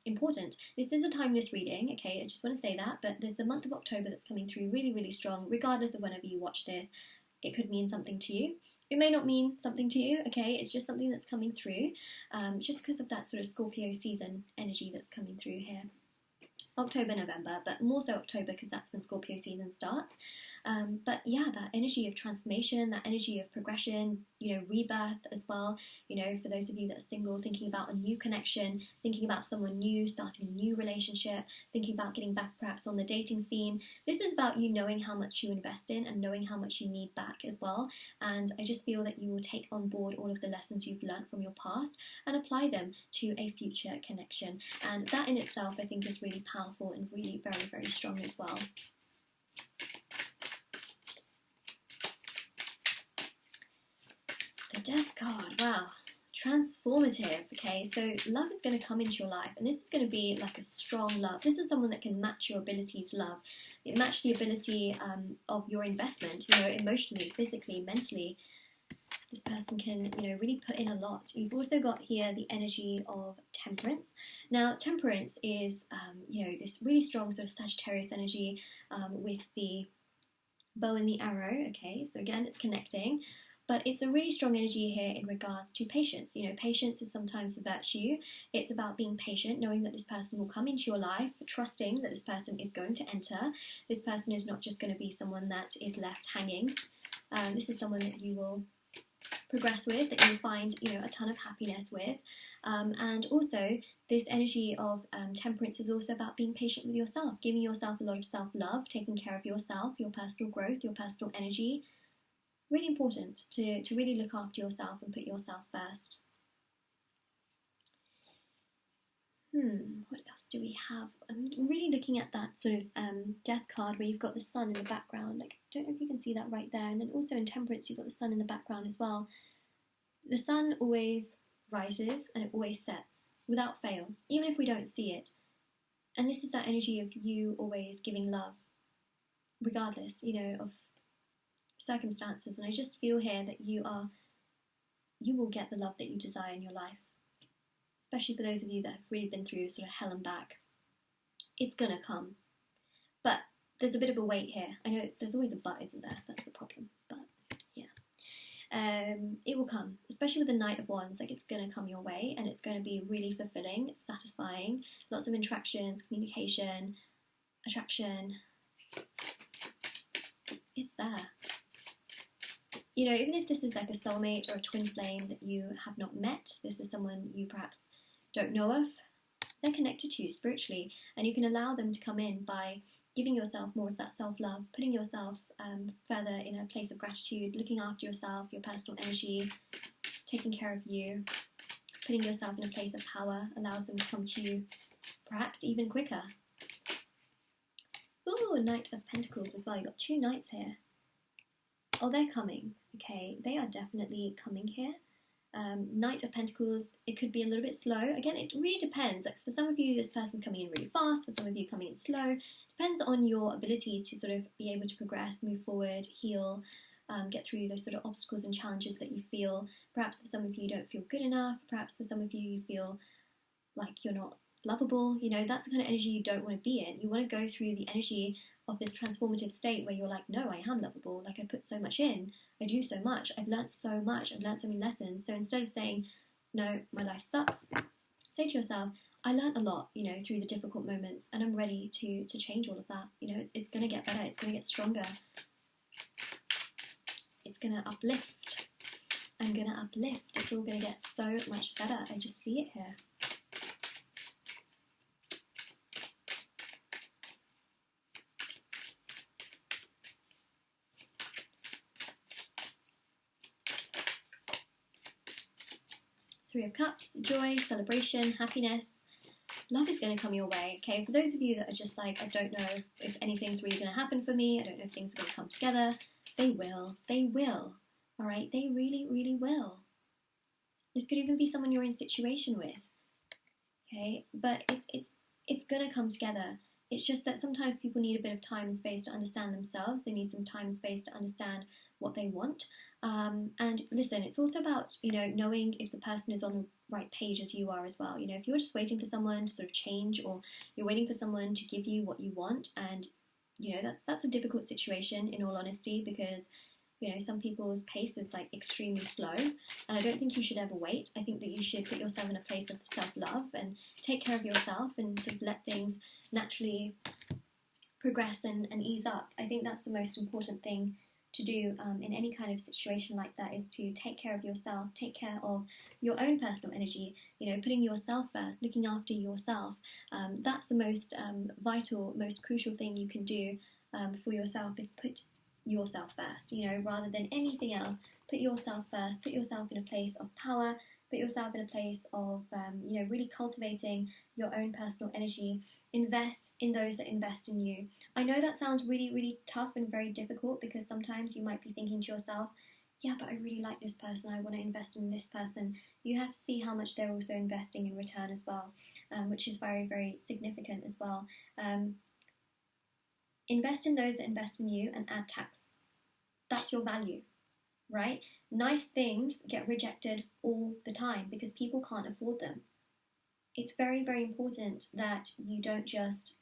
important. This is a timeless reading, okay? I just want to say that, but there's the month of October that's coming through really, really strong. Regardless of whenever you watch this, it could mean something to you. It may not mean something to you, okay? It's just something that's coming through, just because of that sort of Scorpio season energy that's coming through here. October, November, but more so October because that's when Scorpio season starts. But yeah, that energy of transformation, that energy of progression, rebirth as well. For those of you that are single, thinking about a new connection, thinking about someone new, starting a new relationship, thinking about getting back perhaps on the dating scene. This is about you knowing how much you invest in and knowing how much you need back as well. And I just feel that you will take on board all of the lessons you've learned from your past and apply them to a future connection. And that in itself, I think, is really powerful and really very, very strong as well. The Death card, wow, transformative, okay? So love is going to come into your life, and this is going to be like a strong love. This is someone that can match your ability to love. It match the ability of your investment, emotionally, physically, mentally. This person can, really put in a lot. You've also got here the energy of Temperance. Now, Temperance is, this really strong sort of Sagittarius energy with the bow and the arrow, okay? So again, it's connecting. But it's a really strong energy here in regards to patience. Patience is sometimes a virtue. It's about being patient, knowing that this person will come into your life, trusting that this person is going to enter. This person is not just going to be someone that is left hanging. This is someone that you will progress with, that you'll find, a ton of happiness with. And also, this energy of Temperance is also about being patient with yourself, giving yourself a lot of self-love, taking care of yourself, your personal growth, your personal energy. Really important to really look after yourself and put yourself first. What else do we have? I'm really looking at that sort of Death card where you've got the sun in the background. I don't know if you can see that right there. And then also in Temperance, you've got the sun in the background as well. The sun always rises and it always sets without fail, even if we don't see it. And this is that energy of you always giving love, regardless, of circumstances. And I just feel here that you will get the love that you desire in your life, especially for those of you that have really been through sort of hell and back. It's gonna come, but there's a bit of a weight here. I know there's always a but, isn't there? That's the problem. But yeah, it will come, especially with the Knight of Wands. Like, it's going to come your way, and it's going to be really fulfilling, satisfying. Lots of interactions, communication, attraction. It's there. You know, even if this is like a soulmate or a twin flame that you have not met, this is someone you perhaps don't know of, they're connected to you spiritually, and you can allow them to come in by giving yourself more of that self-love, putting yourself further in a place of gratitude, looking after yourself, your personal energy, taking care of you, putting yourself in a place of power allows them to come to you perhaps even quicker. Ooh, Knight of Pentacles as well. You've got 2 knights here. Oh, they're coming. Okay, they are definitely coming here. Knight of Pentacles, it could be a little bit slow. Again, it really depends. Like, for some of you, this person's coming in really fast. For some of you, coming in slow. Depends on your ability to sort of be able to progress, move forward, heal, get through those sort of obstacles and challenges that you feel. Perhaps for some of you, you don't feel good enough. Perhaps for some of you, you feel like you're not lovable. You know, that's the kind of energy you don't want to be in. You want to go through the energy of this transformative state where you're like, no, I am lovable. Like, I put so much in. I do so much. I've learned so much. I've learned so many lessons. So instead of saying, no, my life sucks, say to yourself, I learned a lot, you know, through the difficult moments, and I'm ready to change all of that. You know, it's going to get better. It's going to get stronger. It's going to uplift. I'm going to uplift. It's all going to get so much better. I just see it here. Three of Cups, joy, celebration, happiness. Love is going to come your way, okay? For those of you that are just like, I don't know if anything's really going to happen for me, I don't know if things are going to come together, they will. They will, all right? They really, really will. This could even be someone you're in a situation with, okay? But it's going to come together. It's just that sometimes people need a bit of time and space to understand themselves. They need some time and space to understand what they want. And listen, it's also about, you know, knowing if the person is on the right page as you are as well. You know, if you're just waiting for someone to sort of change, or you're waiting for someone to give you what you want, and, you know, that's a difficult situation, in all honesty, because, you know, some people's pace is like extremely slow, and I don't think you should ever wait. I think that you should put yourself in a place of self-love and take care of yourself and sort of let things naturally progress and ease up. I think that's the most important thing to do in any kind of situation like that, is to take care of yourself, take care of your own personal energy, you know, putting yourself first, looking after yourself. That's the most vital, most crucial thing you can do for yourself, is put yourself first, you know, rather than anything else. Put yourself first, put yourself in a place of power, put yourself in a place of, you know, really cultivating your own personal energy. Invest in those that invest in you. I know that sounds really, really tough and very difficult, because sometimes you might be thinking to yourself, yeah, but I really like this person, I want to invest in this person. You have to see how much they're also investing in return as well, which is very, very significant as well. Invest in those that invest in you and add tax. That's your value, right? Nice things get rejected all the time because people can't afford them. It's very, very important that you don't just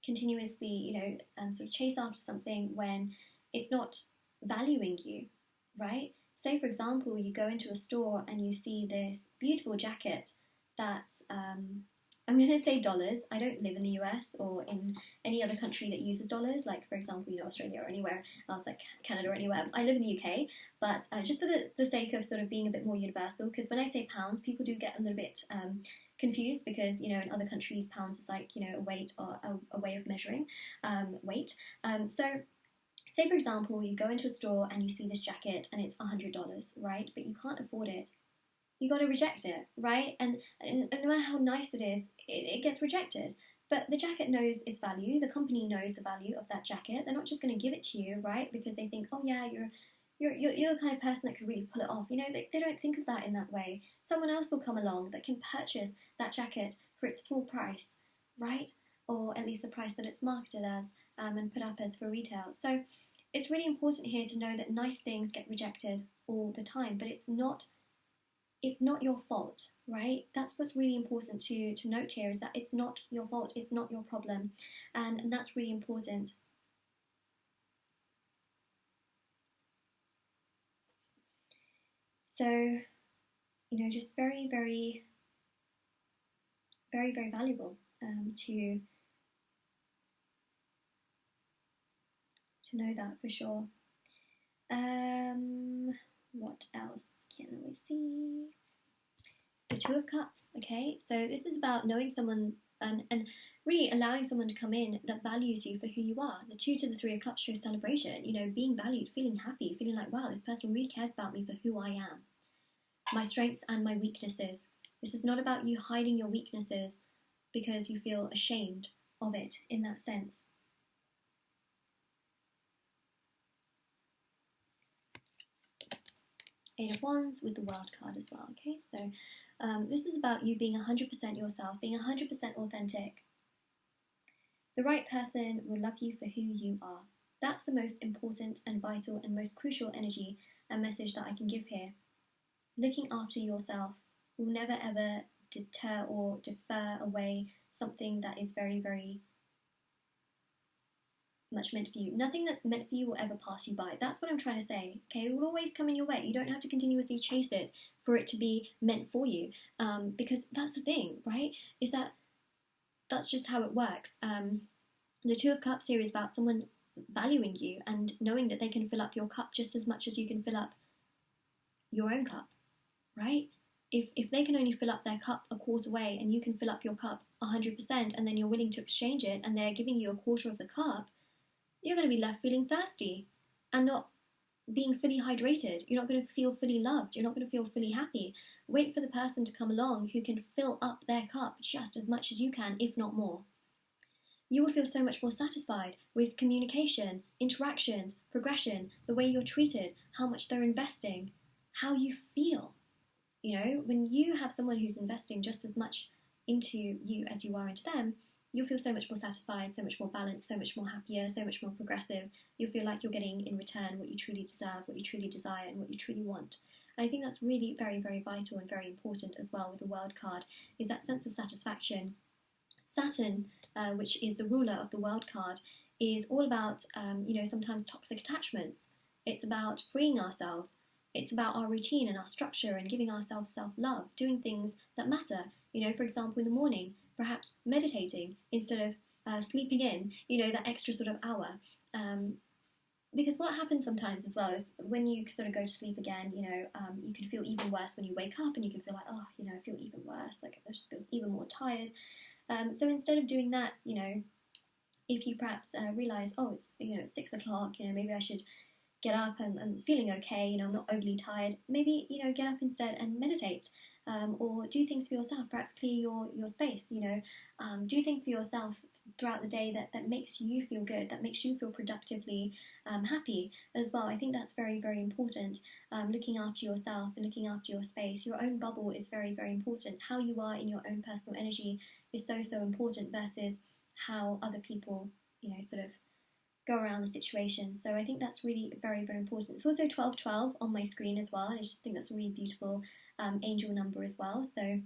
continuously, you know, sort of chase after something when it's not valuing you, right? Say, for example, you go into a store and you see this beautiful jacket that's, I'm going to say dollars. I don't live in the US or in any other country that uses dollars, like, for example, you know, Australia or anywhere else, like Canada or anywhere. I live in the UK, but just for the sake of sort of being a bit more universal, because when I say pounds, people do get a little bit confused, because, you know, in other countries, pounds is like, you know, a weight or a way of measuring weight. So say, for example, you go into a store and you see this jacket and it's $100, right? But you can't afford it. You got to reject it, right? And no matter how nice it is, it gets rejected. But the jacket knows its value. The company knows the value of that jacket. They're not just going to give it to you, right? Because they think, oh yeah, you're the kind of person that could really pull it off. You know, they don't think of that in that way. Someone else will come along that can purchase that jacket for its full price, right? Or at least the price that it's marketed as and put up as for retail. So it's really important here to know that nice things get rejected all the time, but it's not it's not your fault, right? That's what's really important to note here, is that it's not your fault, it's not your problem, and that's really important. So, you know, just very, very, very, very valuable to know that for sure. What else can we see? The Two of Cups, okay? So this is about knowing someone and really allowing someone to come in that values you for who you are. The Two to the Three of Cups shows celebration, you know, being valued, feeling happy, feeling like, wow, this person really cares about me for who I am, my strengths and my weaknesses. This is not about you hiding your weaknesses because you feel ashamed of it in that sense. Eight of Wands with the World card as well, okay? So this is about you being 100% yourself, being 100% authentic. The right person will love you for who you are. That's the most important and vital and most crucial energy and message that I can give here. Looking after yourself will never ever deter or defer away something that is very, very much meant for you. Nothing that's meant for you will ever pass you by. That's what I'm trying to say. Okay, it will always come in your way. You don't have to continuously chase it for it to be meant for you, because that's the thing, right? Is that that's just how it works. The Two of Cups here is about someone valuing you and knowing that they can fill up your cup just as much as you can fill up your own cup, right? If they can only fill up their cup a quarter way and you can fill up your cup 100%, and then you're willing to exchange it and they're giving you a quarter of the cup, you're going to be left feeling thirsty and not being fully hydrated. You're not going to feel fully loved. You're not going to feel fully happy. Wait for the person to come along who can fill up their cup just as much as you can, if not more. You will feel so much more satisfied with communication, interactions, progression, the way you're treated, how much they're investing, how you feel. You know, when you have someone who's investing just as much into you as you are into them, you'll feel so much more satisfied, so much more balanced, so much more happier, so much more progressive. You'll feel like you're getting in return what you truly deserve, what you truly desire, and what you truly want. I think that's really very, very vital and very important as well with the World card, is that sense of satisfaction. Saturn, which is the ruler of the World card, is all about, sometimes toxic attachments. It's about freeing ourselves. It's about our routine and our structure and giving ourselves self-love, doing things that matter. You know, for example, in the morning, perhaps meditating instead of sleeping in, that extra sort of hour. Because what happens sometimes as well is when you sort of go to sleep again, you can feel even worse when you wake up, and you can feel like, I feel even worse, like I just feel even more tired. So instead of doing that, if you perhaps realise, it's 6 o'clock, maybe I should get up and I'm feeling okay, I'm not overly tired, maybe, get up instead and meditate. Or do things for yourself, perhaps clear your space, do things for yourself throughout the day that makes you feel good, that makes you feel productively happy as well. I think that's very, very important. Looking after yourself and looking after your space. Your own bubble is very, very important. How you are in your own personal energy is so, so important versus how other people, sort of go around the situation. So I think that's really very, very important. It's also 1212 on my screen as well, and I just think that's a really beautiful angel number as well. So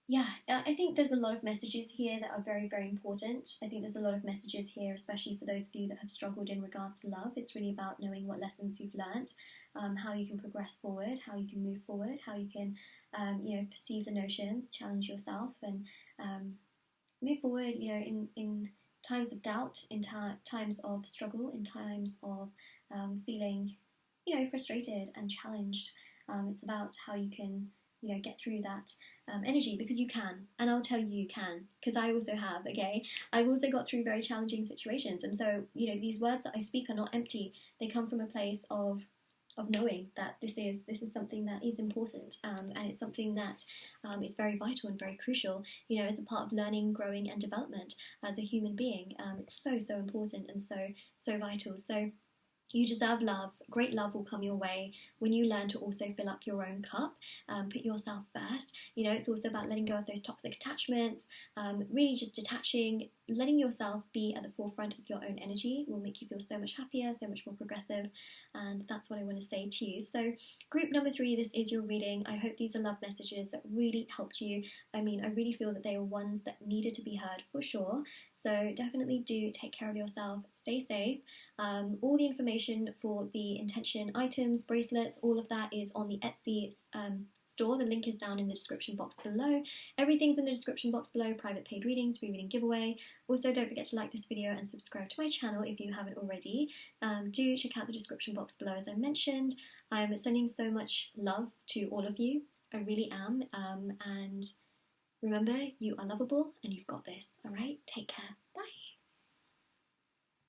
yeah, I think there's a lot of messages here that are very, very important. I think there's a lot of messages here, especially for those of you that have struggled in regards to love. It's really about knowing what lessons you've learned, how you can progress forward, how you can move forward, how you can perceive the notions, challenge yourself, and move forward, in times of doubt, in times of struggle, in times of feeling, frustrated and challenged. It's about how you can, get through that energy, because you can, and I'll tell you can, because I also have, okay? I've also got through very challenging situations, and so, these words that I speak are not empty. They come from a place of knowing that this is something that is important, and it's something that is very vital and very crucial, as a part of learning, growing, and development as a human being. It's so, so important and so vital. So you deserve love. Great love will come your way when you learn to also fill up your own cup, put yourself first. It's also about letting go of those toxic attachments, really just detaching, letting yourself be at the forefront of your own energy will make you feel so much happier, so much more progressive, and that's what I want to say to you. So group number 3, this is your reading. I hope these are love messages that really helped you. I mean, I really feel that they are ones that needed to be heard for sure. So definitely do take care of yourself, stay safe. All the information for the intention items, bracelets, all of that is on the Etsy store. The link is down in the description box below. Everything's in the description box below: private paid readings, rereading giveaway. Also, don't forget to like this video and subscribe to my channel if you haven't already. Do check out the description box below, as I mentioned. I'm sending so much love to all of you. I really am. And remember, you are lovable and you've